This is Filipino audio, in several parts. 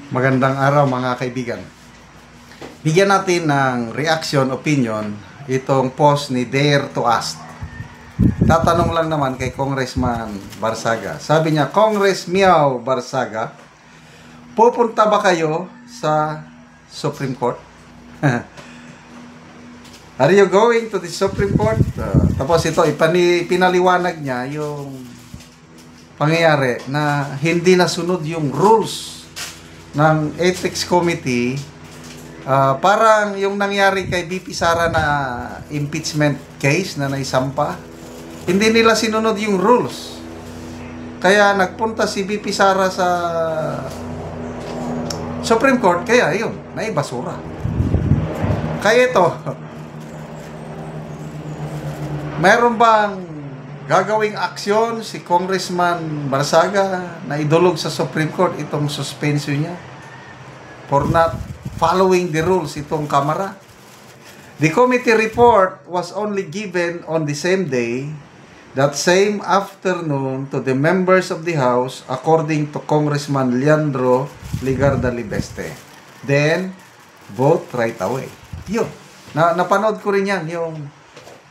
Magandang araw mga kaibigan. Bigyan natin ng reaction, opinion itong post ni Dare to Ask. Tatanong lang naman kay Congressman Barsaga. Sabi niya, Congress Miao Barsaga, pupunta ba kayo sa Supreme Court? Are you going to the Supreme Court? Tapos ito, pinaliwanag niya yung pangyayari na hindi nasunod yung rules ng Ethics Committee. Parang yung nangyari kay BP Sara na impeachment case na naisampa, hindi nila sinunod yung rules. Kaya nagpunta si BP Sara sa Supreme Court, kaya yun, naibasura. Kaya ito, mayroon bang gagawing aksyon si Congressman Barsaga na idulog sa Supreme Court itong suspension niya for not following the rules itong Kamara? The committee report was only given on the same day, that same afternoon, to the members of the House according to Congressman Leandro Ligarda Libeste. Then, vote right away. Yun. Napanood ko rin yan, yung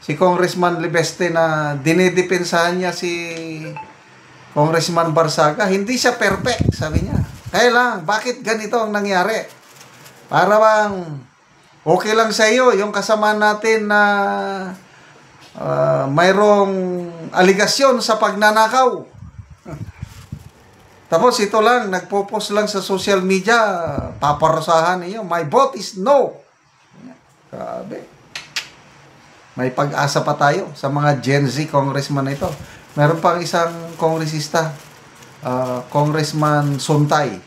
si Congressman Libeste na dinidepensahan niya si Congressman Barsaga. Hindi siya perfect, sabi niya. Kaya lang, bakit ganito ang nangyari? Para bang okay lang sa iyo yung kasama natin na mayroong aligasyon sa pagnanakaw. Tapos ito lang, nagpo-post lang sa social media, paparusahan niyo, my vote is no. Grabe. May pag-asa pa tayo sa mga Gen Z congressman na ito. Meron pang isang kongresista, Congressman Suntay.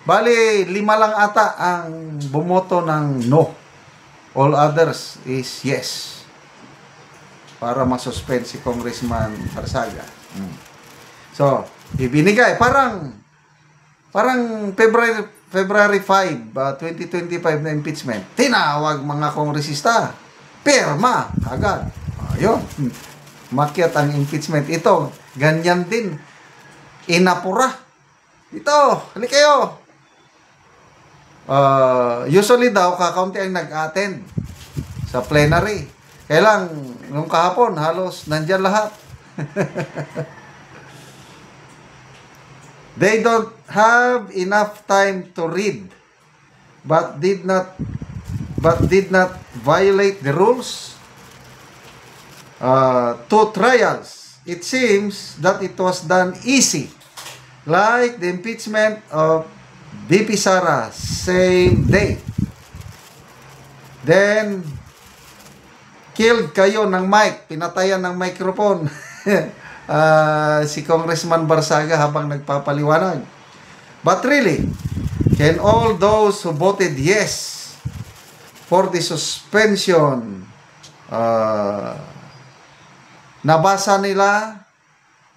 Bali, 5 lang ata ang bumoto ng no. All others is yes. Para masuspend si Congressman Barsaga. So, ibinigay. Parang February 5, 2025 na impeachment. Tinawag mga kongresista. Perma, agad. Ayun. Makyat ang impeachment. Ito, ganyan din. Inapura. Ito, hali kayo. Usually daw, kakaunti ang nag-attend sa plenary. Kaya lang, nung kahapon, halos nandyan lahat. They don't have enough time to read, but did not violate the rules. 2 trials. It seems that it was done easy, like the impeachment of BP Sara, same day. Then killed kayo ng mic, pinatayan ng microphone si Congressman Barsaga habang nagpapaliwanag. But really, can all those who voted yes for the suspension, nabasa nila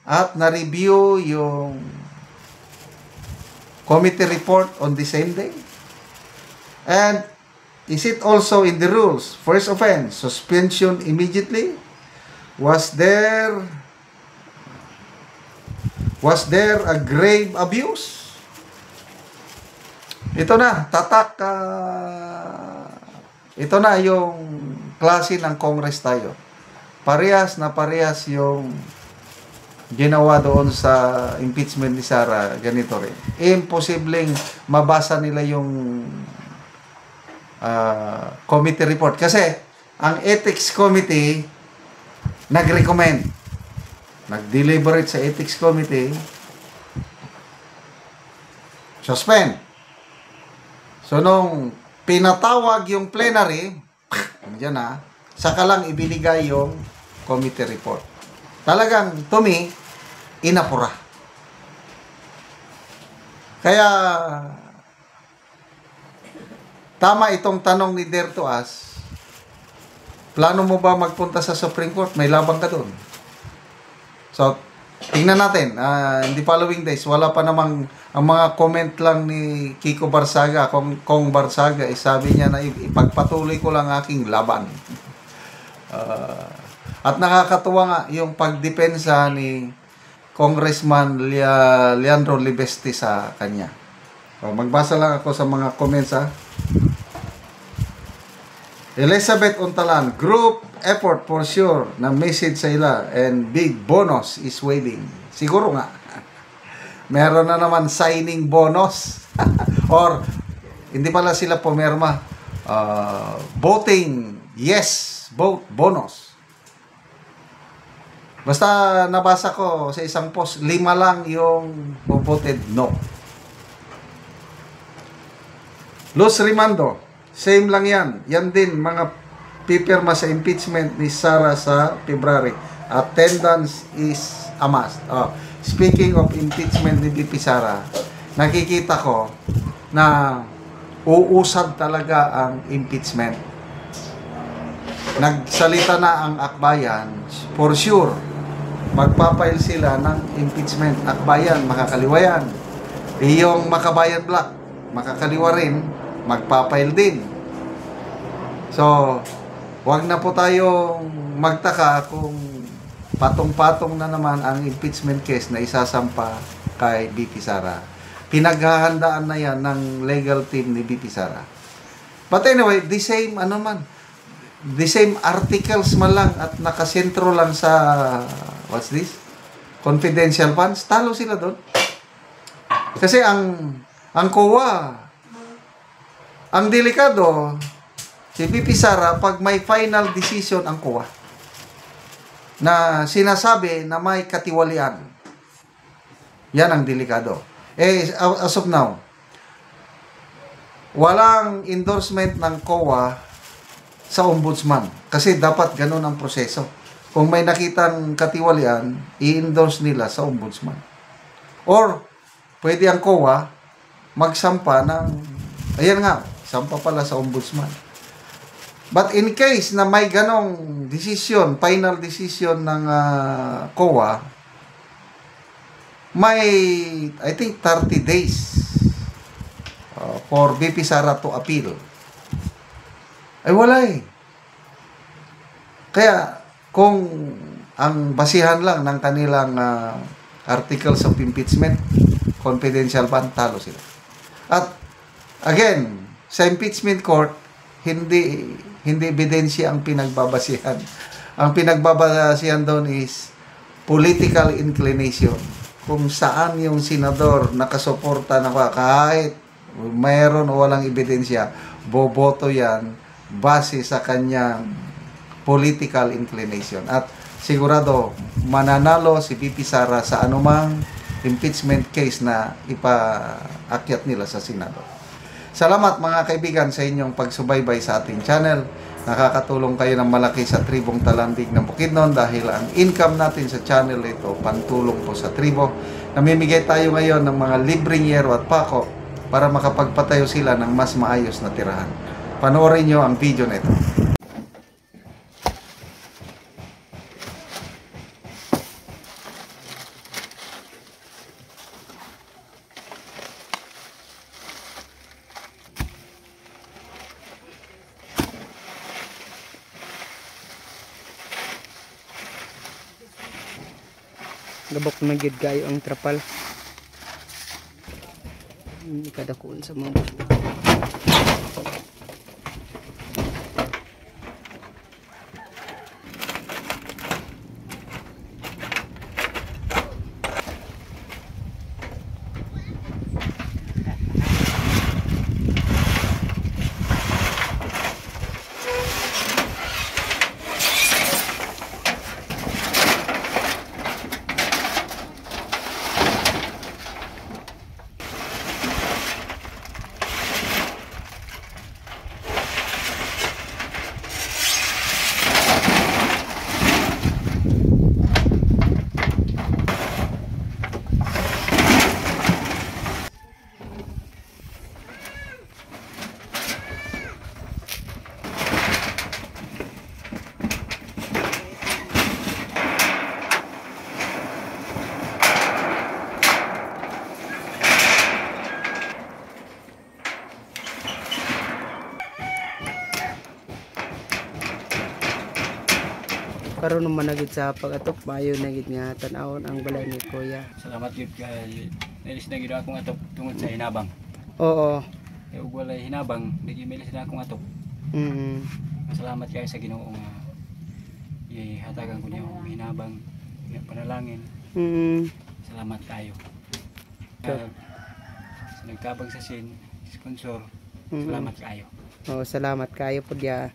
at na-review yung committee report on the same day? And is it also in the rules? First offense, suspension immediately. Was there a grave abuse? Ito na, tatak. Ito na yung klase ng Congress tayo. Parehas na parehas yung ginawa doon sa impeachment ni Sara, ganito rin. Imposibleng mabasa nila yung committee report. Kasi, ang Ethics Committee nag-recommend. Nag-deliberate sa Ethics Committee, suspend. So, nung pinatawag yung plenary, diyan na, saka lang ibinigay yung committee report. Talagang, to me, inapura. Kaya, tama itong tanong ni Dare to Ask, plano mo ba magpunta sa Supreme Court? May labang ka doon. So, tingnan natin. In the following days, wala pa namang, ang mga comment lang ni Kiko Barsaga, Kong Barsaga, sabi niya na ipagpatuloy ko lang aking laban. At nakakatuwa nga yung pagdepensa ni Congressman Leandro Libeste sa kanya. Magbasa lang ako sa mga comments ha. Elizabeth Untalan, group effort for sure na message sa ila and big bonus is waiting. Siguro nga. Meron na naman signing bonus. Or hindi pala sila pumirma. Voting yes, vote bonus. Basta nabasa ko sa isang post, 5 lang yung voted no. Luz Rimando, same lang yan. Yan din mga pipirma sa impeachment ni Sara sa February. Attendance is a must. Speaking of impeachment ni VP Sara, nakikita ko na uusad talaga ang impeachment. Nagsalita na ang akbayan, for sure, magpapail sila ng impeachment. Akbayan, makakaliwayan. Yung Makabayan Black, makakaliwa rin, magpapail din. So, wag na po tayong magtaka kung patong-patong na naman ang impeachment case na isasampa kay VP Sara. Pinaghahandaan na yan ng legal team ni VP Sara. But anyway, the same articles man lang at nakasentro lang sa, what's this? Confidential funds, talo sila doon. Kasi ang COA, ang delikado, si VP Sara, pag may final decision ang COA, na sinasabi na may katiwalian, yan ang delikado. As of now, walang endorsement ng COA sa ombudsman. Kasi dapat ganun ang proseso. Kung may nakitang katiwalian, i-endorse nila sa ombudsman. Or, pwede ang COA magsampa ng, ayan nga, sampa pala sa ombudsman. But in case na may ganong decision, final decision ng COA, may, I think, 30 days for VP Sara to appeal. Ay wala eh. Kaya, kung ang basihan lang ng kanilang articles of impeachment, confidential ban, talo sila. At, again, sa impeachment court, hindi ebidensya ang pinagbabasihan. Ang pinagbabasihan doon is political inclination. Kung saan yung senador nakasuporta na kahit mayroon o walang ebidensya, boboto yan base sa kanyang political inclination. At sigurado, mananalo si VP Sara sa anumang impeachment case na ipaakyat nila sa Senado. Salamat mga kaibigan sa inyong pagsubaybay sa ating channel. Nakakatulong kayo ng malaki sa tribong Talandig ng Bukidnon dahil ang income natin sa channel ito pantulong po sa tribo. Namimigay tayo ngayon ng mga libreng yero at pako para makapagpatayo sila ng mas maayos na tirahan. Panoorin nyo ang video na ito. Gabok na gid kayo ang trapal. Kada kuon sa mga karon naman nagid sa pag-atok maayo nagid nga tan-awon ang balay ni Kuya. Salamat gyud kay nilis na gyud akong atok tungod sa hinabang. Oo. E ug walay hinabang, di gimili sila akong atok. Mm. Salamat kayo sa Ginoo nga ihatagan ko niyo og hinabang, nga panalangin. Mm. Salamat kayo. Sure. Sa nagtabang sa sin, sponsor, Mm. salamat kayo. Oh, salamat kayo po dia.